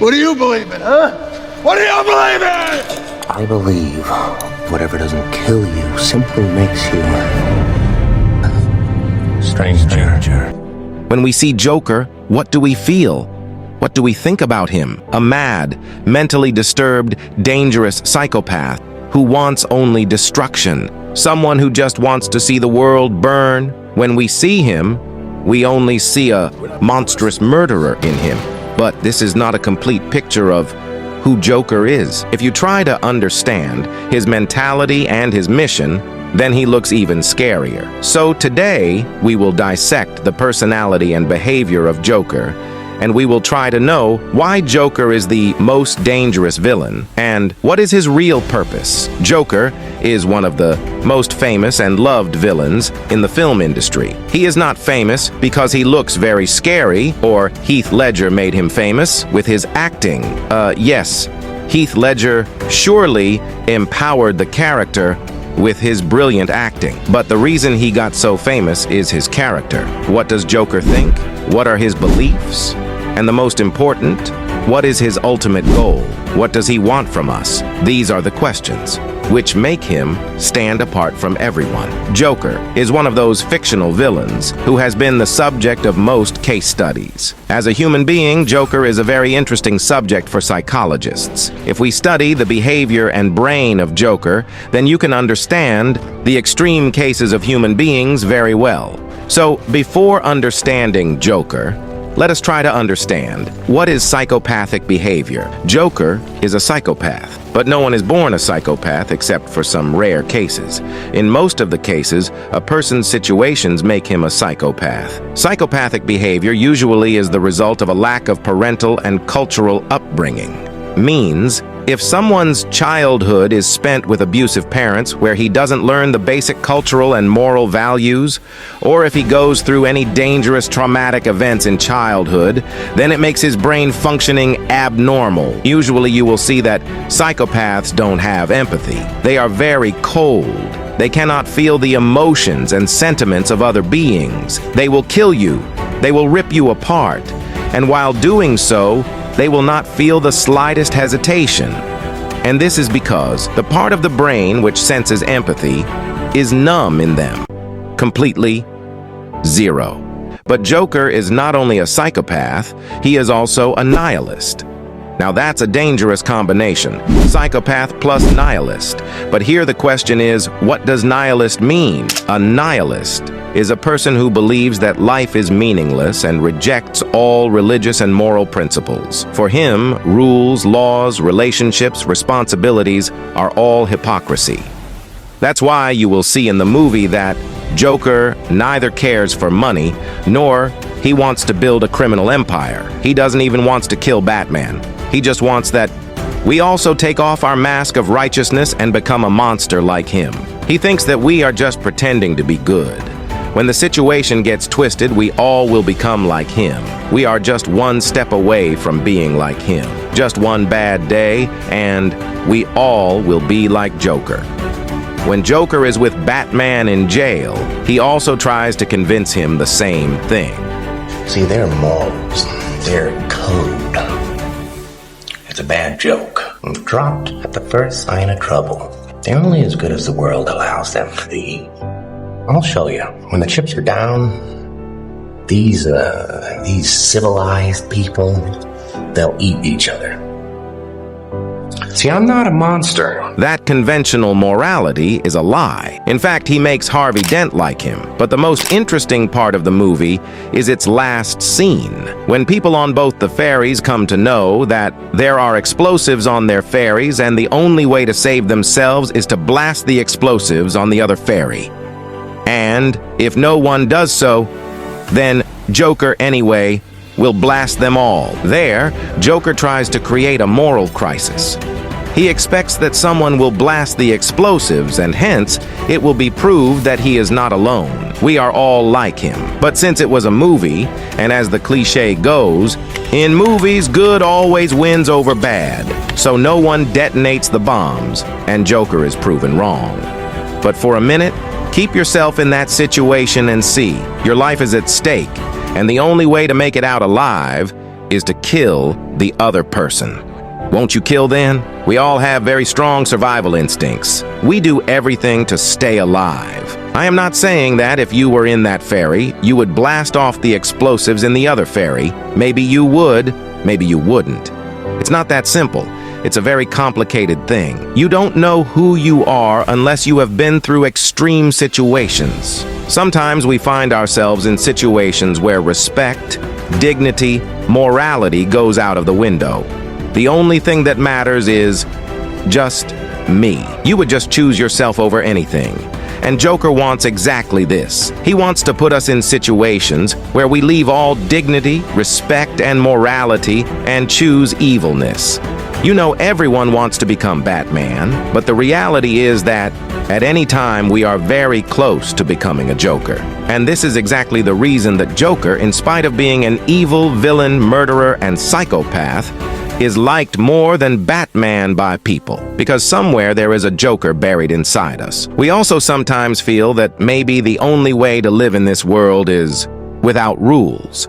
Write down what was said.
What do you believe in, huh? What do you believe in? I believe whatever doesn't kill you simply makes you a stranger. When we see Joker, what do we feel? What do we think about him? A mad, mentally disturbed, dangerous psychopath who wants only destruction. Someone who just wants to see the world burn. When we see him, we only see a monstrous murderer in him. But this is not a complete picture of who Joker is. If you try to understand his mentality and his mission, then he looks even scarier. So today, we will dissect the personality and behavior of Joker, and we will try to know why Joker is the most dangerous villain and what is his real purpose. Joker is one of the most famous and loved villains in the film industry. He is not famous because he looks very scary or Heath Ledger made him famous with his acting. Yes, Heath Ledger surely empowered the character with his brilliant acting. But the reason he got so famous is his character. What does Joker think? What are his beliefs? And the most important, what is his ultimate goal? What does he want from us? These are the questions which make him stand apart from everyone. Joker is one of those fictional villains who has been the subject of most case studies. As a human being, Joker is a very interesting subject for psychologists. If we study the behavior and brain of Joker, then you can understand the extreme cases of human beings very well. So, before understanding Joker, let us try to understand, what is psychopathic behavior? Joker is a psychopath, but no one is born a psychopath except for some rare cases. In most of the cases, a person's situations make him a psychopath. Psychopathic behavior usually is the result of a lack of parental and cultural upbringing. Means, if someone's childhood is spent with abusive parents where he doesn't learn the basic cultural and moral values, or if he goes through any dangerous traumatic events in childhood, then it makes his brain functioning abnormal. Usually you will see that psychopaths don't have empathy. They are very cold. They cannot feel the emotions and sentiments of other beings. They will kill you. They will rip you apart. And while doing so, they will not feel the slightest hesitation. And this is because the part of the brain which senses empathy is numb in them. Completely zero. But Joker is not only a psychopath, he is also a nihilist. Now that's a dangerous combination. Psychopath plus nihilist. But here the question is, what does nihilist mean? A nihilist is a person who believes that life is meaningless and rejects all religious and moral principles. For him, rules, laws, relationships, responsibilities are all hypocrisy. That's why you will see in the movie that Joker neither cares for money, nor he wants to build a criminal empire. He doesn't even want to kill Batman. He just wants that we also take off our mask of righteousness and become a monster like him. He thinks that we are just pretending to be good. When the situation gets twisted, we all will become like him. We are just one step away from being like him. Just one bad day, and we all will be like Joker. When Joker is with Batman in jail, he also tries to convince him the same thing. See, their morals, their code. It's a bad joke. Dropped at the first sign of trouble. They're only as good as the world allows them to be. I'll show you. When the chips are down, these civilized people, they'll eat each other. See, I'm not a monster. That conventional morality is a lie. In fact, he makes Harvey Dent like him. But the most interesting part of the movie is its last scene, when people on both the ferries come to know that there are explosives on their ferries and the only way to save themselves is to blast the explosives on the other ferry. And if no one does so, then Joker anyway will blast them all. There, Joker tries to create a moral crisis. He expects that someone will blast the explosives, and hence, it will be proved that he is not alone. We are all like him. But since it was a movie, and as the cliche goes, in movies, good always wins over bad. So no one detonates the bombs, and Joker is proven wrong. But for a minute, keep yourself in that situation and see. Your life is at stake, and the only way to make it out alive is to kill the other person. Won't you kill then? We all have very strong survival instincts. We do everything to stay alive. I am not saying that if you were in that ferry, you would blast off the explosives in the other ferry. Maybe you would, maybe you wouldn't. It's not that simple. It's a very complicated thing. You don't know who you are unless you have been through extreme situations. Sometimes we find ourselves in situations where respect, dignity, morality goes out of the window. The only thing that matters is just me. You would just choose yourself over anything. And Joker wants exactly this. He wants to put us in situations where we leave all dignity, respect, and morality and choose evilness. You know, everyone wants to become Batman, but the reality is that at any time we are very close to becoming a Joker. And this is exactly the reason that Joker, in spite of being an evil villain, murderer, and psychopath, is liked more than Batman by people, because somewhere there is a Joker buried inside us. We also sometimes feel that maybe the only way to live in this world is without rules.